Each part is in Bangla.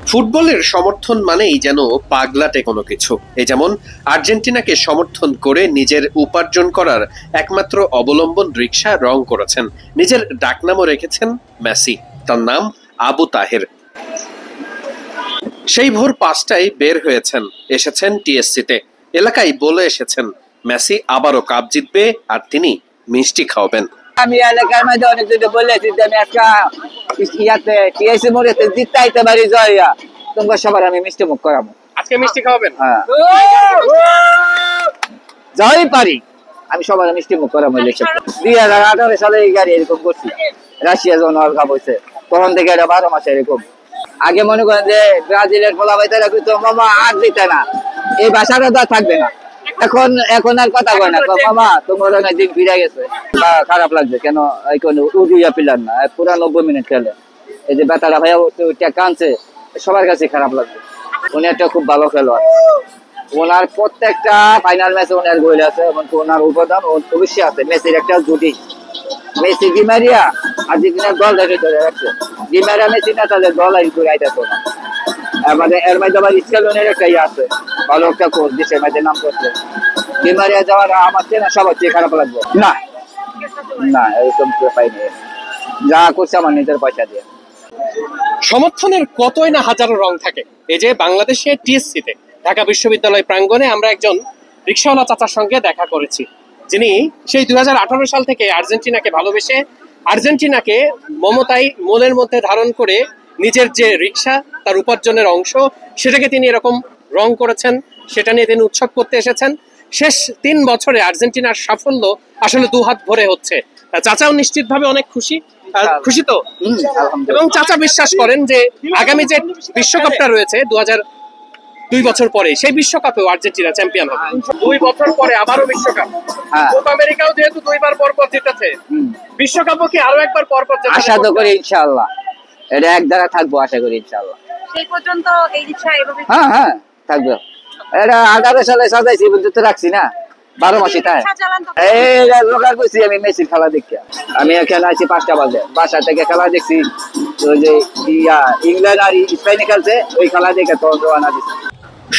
ফুটবলের সমর্থন মানেই যেন পাগলাটে কোনো কিছু। এই যেমন আর্জেন্টিনাকে সমর্থন করে নিজের উপার্জন করার একমাত্র অবলম্বন রিকশা রং করেছেন। নিজের ডাকনামও রেখেছেন মেসি, তার নাম আবু তাহের। সেই ভোর 5টায় বের হয়েছেন, এসেছেন টিএসসিতে। এলাকায় বলে এসেছেন মেসি আবারও কাপ জিতবে আর তিনি মিষ্টি খাওয়াবেন। আমি এলাকার মধ্যে অনেকজন বলেছি যে আমি একটা ইয়াতে টিএসসি মোড়েতে জিততে আইতে পারি, জয়া তোমরা সবার আমি মিষ্টি মুখ করাবো। আজকে মিষ্টি খাওয়াবেন? হ্যাঁ, জয় পারি আমি সবার মিষ্টি মুখ করাবো। 2018 সালে এই গাড়ি এরকম করছি, রাশিয়া যখন ওয়ার্ল্ড কাপ হয়েছে তখন থেকে এটা 12 মাসে এরকম। আগে মনে করেন যে ব্রাজিলের পোলা বাইতারা কিন্তু মামা আর দিতে না, এই ভাষাটা তো থাকবে না। এখন আর কথা কয় না, মামা তোমার অনেক দিন ফিরে গেছে। খারাপ লাগছে কেন, উড়িয়া পিলার না পুরা 90 মিনিট খেলে, এই যে বেতারা ভাইয়া কানছে, সবার কাছে খারাপ লাগছে। উনি একটা খুব ভালো খেলোয়াড়, ওনার প্রত্যেকটা ফাইনাল ম্যাচে ওনার গোল আছে এবং ওনার অবদান অবশ্যই আছে। মেসির একটা জুটি, মেসি ডিমারিয়া আর্জেন্টিনার দল ধরে ধরে রাখছে। ডিমারিয়া মেসি না তাহলে দল আর ঘুরে আইতেছে না। আমাদের এর মধ্যে আবার স্কেলনের একটা ইয়ে আছে, ভালো একটা কোচ দেশের মধ্যে নাম করছে। ডিমারিয়া যাওয়ার আমার চেয়ে না সবার চেয়ে খারাপ লাগবে না, না এরকম পাইনি, যা করছে আমার নিজের পয়সা দিয়ে। সমর্থনের কতই না হাজারো রং থাকে। এই যে বাংলাদেশে টিএসসিতে ঢাকা বিশ্ববিদ্যালয় প্রাঙ্গণে আমরা একজন রিকশাওয়ালা চাচার সঙ্গে দেখা করেছি, যিনি সেই 2018 সাল থেকে আর্জেন্টিনাকে ভালোবেসে আর্জেন্টিনাকে মমতায় মনের মধ্যে ধারণ করে নিজের যে রিকশা তার উপার্জনের অংশ সেটাকে তিনি এরকম রং করেছেন, সেটা নিয়ে তিনি উৎসব করতে এসেছেন। শেষ 3 বছরে আর্জেন্টিনার সাফল্য আসলে দুহাত ভরে হচ্ছে। চাচাও নিশ্চিতভাবে অনেক খুশি তো, এবং চাচা বিশ্বাস করেন যে আগামী যে বিশ্বকাপটা রয়েছে 2002 বছর পরে, সেই বিশ্বকাপেও আর্জেন্টিনা চ্যাম্পিয়ন হবে। 2 বছর পরে আবারও বিশ্বকাপ, কোপা আমেরিকাও যেহেতু 2 বার পর পর জিতেছে, বিশ্বকাপও কি আরো একবার পর পর আশা তো করি ইনশাআল্লাহ, এটা এক দ্বারা থাকবো আশা করি ইনশাআল্লাহ। সেই পর্যন্ত এই রিকশা এভাবে হ্যাঁ থাকবে। এটা 18 সালে সাজাইছি পর্যন্ত রাখছি না, 12 মাসে তাই এই লোকাল করছি। আমি মেসি খেলা দেখি, আমি এখানে আছি 5টা বাজে, বাসা থেকে খেলা দেখছি। ওই যে ইংল্যান্ড আর স্পেন খেলছে, ওই খেলা দেখে তো রওনা দিছি।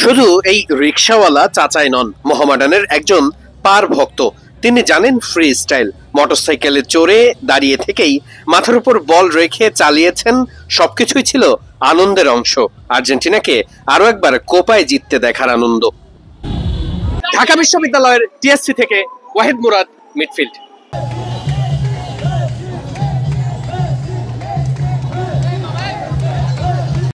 শুধু এই রিকশাওয়ালা চাচাই নন, মোহামেডানের একজন পার ভক্ত। তিনি জানেন ফ্রি স্টাইল, মোটরসাইকেলে চড়ে দাঁড়িয়ে থেকেই মাথার উপর বল রেখে চালিয়েছেন। সবকিছুই ছিল আনন্দের অংশ, আর্জেন্টিনাকে আরো একবার কোপায় জিততে দেখার আনন্দ। ঢাকা বিশ্ববিদ্যালয়ের টিএসসি থেকে ওয়াহিদ মুরাদ, মিডফিল্ড।